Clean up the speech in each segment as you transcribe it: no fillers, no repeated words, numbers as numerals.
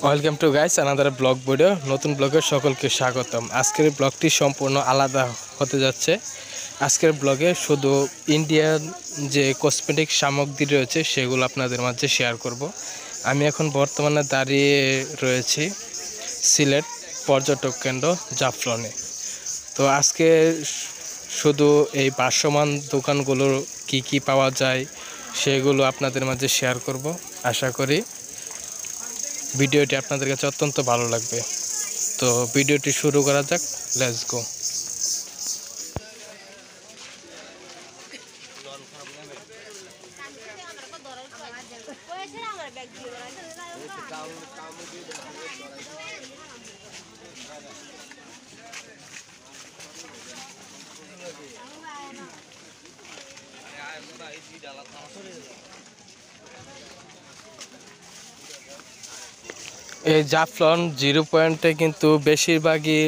Welcome to guys another blog video. নতুন ব্লগে সকলকে স্বাগতম। আজকের ব্লগটি সম্পূর্ণ আলাদা হতে যাচ্ছে। আজকের ব্লগে শুধু ইন্ডিয়ান যে কসমেটিক সামগ্রী রয়েছে সেগুলো আপনাদের মাঝে শেয়ার করব। আমি এখন বর্তমানে দাঁড়িয়ে রয়েছি সিলেট পর্যটক কেন্দ্র জাফলনে। তো আজকে শুধু এই ভাসমান দোকানগুলোর কি পাওয়া যায় সেগুলো আপনাদের মাঝে শেয়ার করব। আশা করি ভিডিওটি আপনাদের কাছে অত্যন্ত ভালো লাগবে। তো ভিডিওটি শুরু করা যাক, লেটস গো। এই জাফলন 0 পয়েন্টে কিন্তু বেশিরভাগই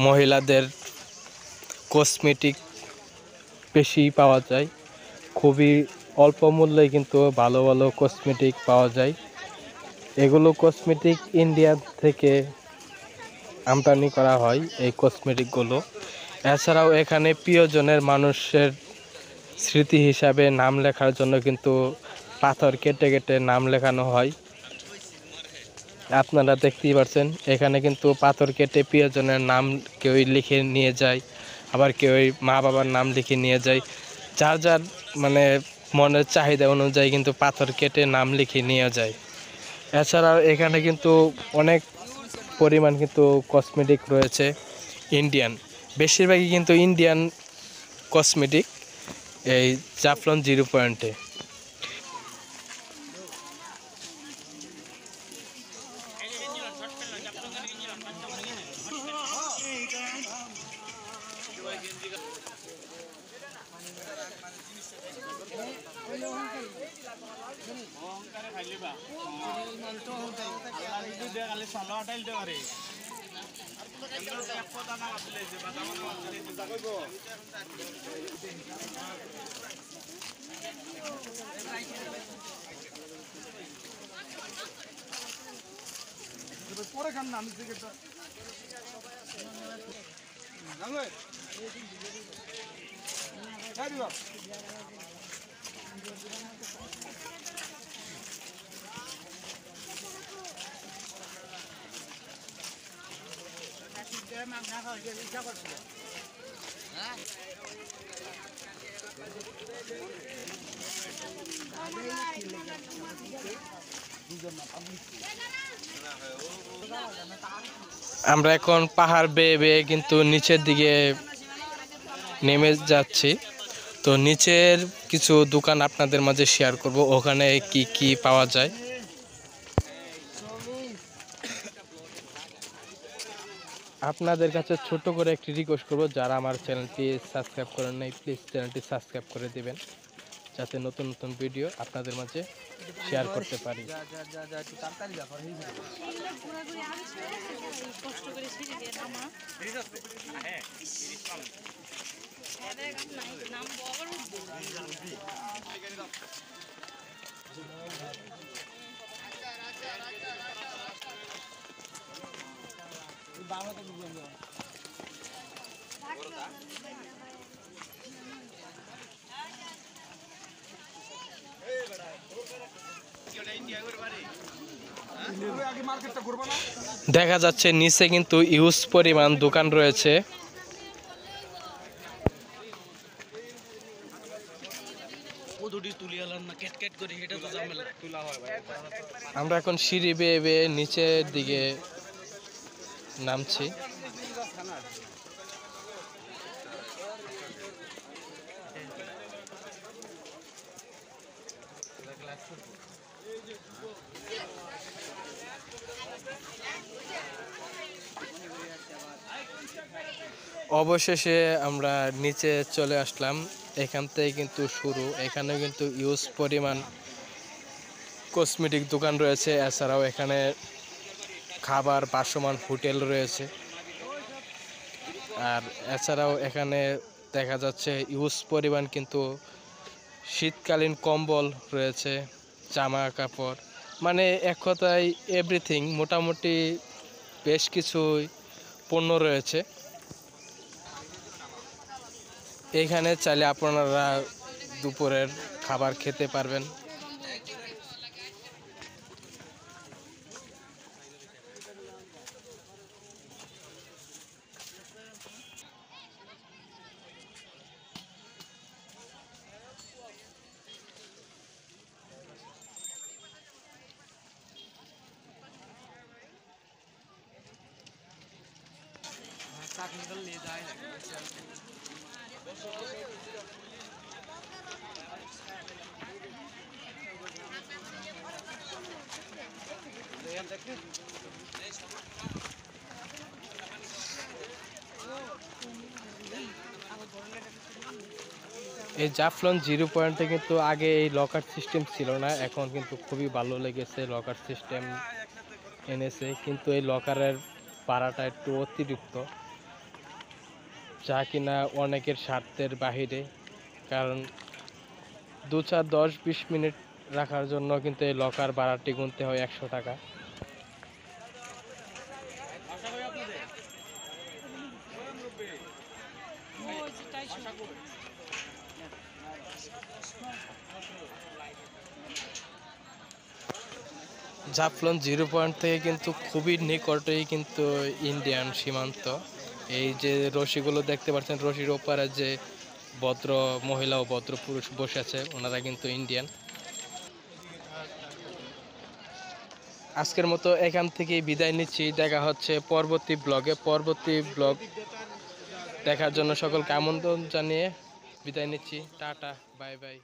মহিলাদের কসমেটিক বেশি পাওয়া যায়। খুবই অল্প মূল্যে কিন্তু ভালো ভালো কসমেটিক পাওয়া যায়। এগুলো কসমেটিক ইন্ডিয়া থেকে আমদানি করা হয় এই কসমেটিকগুলো। এছাড়াও এখানে প্রিয়জনের মানুষের স্মৃতি হিসাবে নাম লেখার জন্য কিন্তু পাথর কেটে কেটে নাম লেখানো হয়। আপনারা দেখতেই পাচ্ছেন এখানে কিন্তু পাথর কেটে প্রিয়জনের নাম কেউ লিখে নিয়ে যায়, আবার কেউ মা বাবার নাম লিখে নিয়ে যায়। যার যার মানে মনের চাহিদা অনুযায়ী কিন্তু পাথর কেটে নাম লিখে নিয়ে যায়। এছাড়াও এখানে কিন্তু অনেক পরিমাণ কিন্তু কসমেটিক রয়েছে ইন্ডিয়ান, বেশিরভাগই কিন্তু ইন্ডিয়ান কসমেটিক এই জাফলন 0 পয়েন্টে। আমরা এখন পাহাড় বেয়ে বেয়ে কিন্তু নিচের দিকে নেমে যাচ্ছি। তো নিচের কিছু দোকান আপনাদের মাঝে শেয়ার করব, ওখানে কি পাওয়া যায়। আপনাদের কাছে ছোট করে একটি রিকোয়েস্ট করব, যারা আমার চ্যানেলটি সাবস্ক্রাইব করেন নাই প্লিজ চ্যানেলটি সাবস্ক্রাইব করে দিবেন, যাতে নতুন নতুন ভিডিও আপনাদের মাঝে শেয়ার করতে পারি। দেখা যাচ্ছে নিচে কিন্তু ইউজ পরিমাণ দোকান রয়েছে। আমরা এখন সিঁড়ি বেয়ে বেয়ে নিচের দিকে নামছি। অবশেষে আমরা নিচে চলে আসলাম। এখান থেকে কিন্তু শুরু, এখানে কিন্তু ইউজ পরিমাণ কসমেটিক দোকান রয়েছে। এছাড়াও এখানে খাবার ভাসমান হোটেল রয়েছে। আর এছাড়াও এখানে দেখা যাচ্ছে ইউজ পরিমাণ কিন্তু শীতকালীন কম্বল রয়েছে, জামা কাপড়, মানে এক কথায় এভরিথিং মোটামুটি বেশ কিছু পণ্য রয়েছে এইখানে। চাইলে আপনারা দুপুরের খাবার খেতে পারবেন। এই জাফলং 0 পয়েন্টে কিন্তু আগে এই লকার সিস্টেম ছিল না, এখন কিন্তু খুবই ভালো লেগেছে লকার সিস্টেম এনেছে। কিন্তু এই লকারের ভাড়াটা একটু অতিরিক্ত, যা কিনা অনেকের স্বার্থের বাহিরে। কারণ 2-4-10-20 মিনিট রাখার জন্য কিন্তু এই লকার ভাড়াটি গুনতে হয় 100 টাকা। জাফলং 0 পয়েন্ট থেকে কিন্তু খুবই নিকটেই কিন্তু ইন্ডিয়ান সীমান্ত। এই যে রশিগুলো দেখতে পাচ্ছেন, রশির ওপারে যে ভদ্র মহিলা ও ভদ্র পুরুষ বসে আছে, ওনারা কিন্তু ইন্ডিয়ান। আজকের মতো এখান থেকেই বিদায় নিচ্ছি। দেখা হচ্ছে পরবর্তী ব্লগে। পরবর্তী ব্লগ দেখার জন্য সকলকে আমন্ত্রণ জানিয়ে বিদায় নিচ্ছি। Tata, bye bye.